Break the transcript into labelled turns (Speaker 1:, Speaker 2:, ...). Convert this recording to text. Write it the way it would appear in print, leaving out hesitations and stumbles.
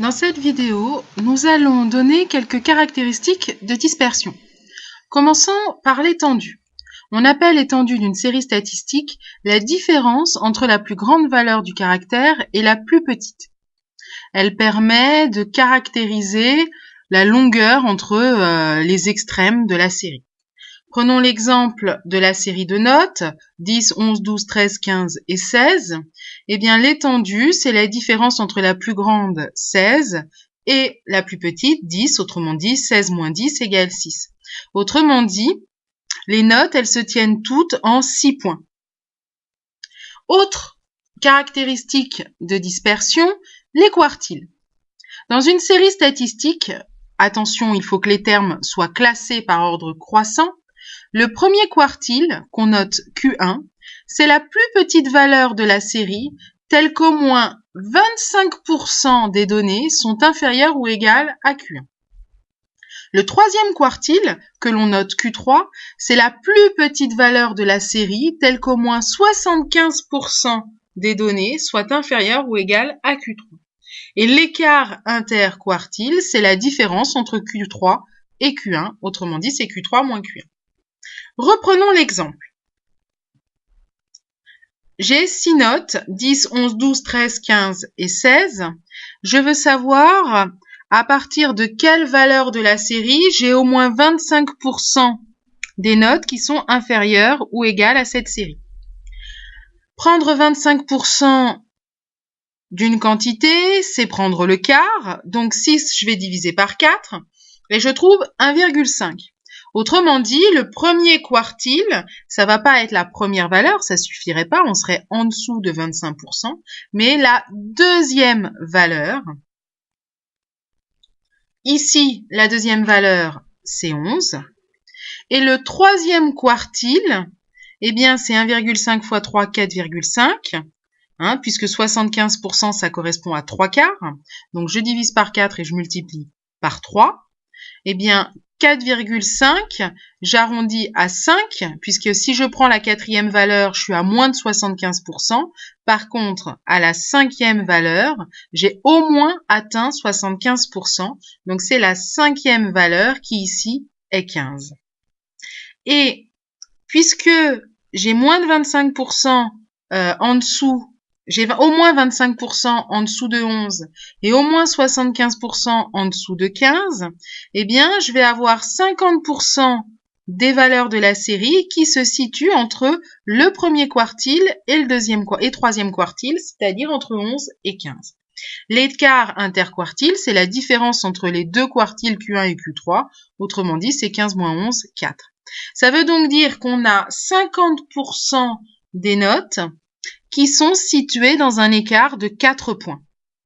Speaker 1: Dans cette vidéo, nous allons donner quelques caractéristiques de dispersion. Commençons par l'étendue. On appelle l'étendue d'une série statistique la différence entre la plus grande valeur du caractère et la plus petite. Elle permet de caractériser la longueur entre les extrêmes de la série. Prenons l'exemple de la série de notes, 10, 11, 12, 13, 15 et 16. Eh bien, l'étendue, c'est la différence entre la plus grande, 16, et la plus petite, 10. Autrement dit, 16 moins 10 égale 6. Autrement dit, les notes, elles se tiennent toutes en 6 points. Autre caractéristique de dispersion, les quartiles. Dans une série statistique, attention, il faut que les termes soient classés par ordre croissant. Le premier quartile, qu'on note Q1, c'est la plus petite valeur de la série, telle qu'au moins 25% des données sont inférieures ou égales à Q1. Le troisième quartile, que l'on note Q3, c'est la plus petite valeur de la série, telle qu'au moins 75% des données soient inférieures ou égales à Q3. Et l'écart interquartile, c'est la différence entre Q3 et Q1, autrement dit, c'est Q3 moins Q1. Reprenons l'exemple. J'ai 6 notes, 10, 11, 12, 13, 15 et 16. Je veux savoir à partir de quelle valeur de la série j'ai au moins 25% des notes qui sont inférieures ou égales à cette série. Prendre 25% d'une quantité, c'est prendre le quart. Donc 6, je vais diviser par 4 et je trouve 1,5. Autrement dit, le premier quartile, ça va pas être la première valeur, ça suffirait pas, on serait en dessous de 25%, mais la deuxième valeur. Ici, la deuxième valeur, c'est 11. Et le troisième quartile, eh bien, c'est 1,5 fois 3, 4,5. Puisque 75%, ça correspond à 3 quarts. Donc, je divise par 4 et je multiplie par 3. Eh bien, 4,5, j'arrondis à 5, puisque si je prends la quatrième valeur, je suis à moins de 75%. Par contre, à la cinquième valeur, j'ai au moins atteint 75%. Donc, c'est la cinquième valeur qui, ici, est 15. Et puisque j'ai moins de 25% en dessous, j'ai au moins 25% en dessous de 11 et au moins 75% en dessous de 15, eh bien, je vais avoir 50% des valeurs de la série qui se situent entre le premier quartile et le deuxième et troisième quartile, c'est-à-dire entre 11 et 15. L'écart interquartile, c'est la différence entre les deux quartiles Q1 et Q3. Autrement dit, c'est 15 moins 11, 4. Ça veut donc dire qu'on a 50% des notes qui sont situées dans un écart de 4 points.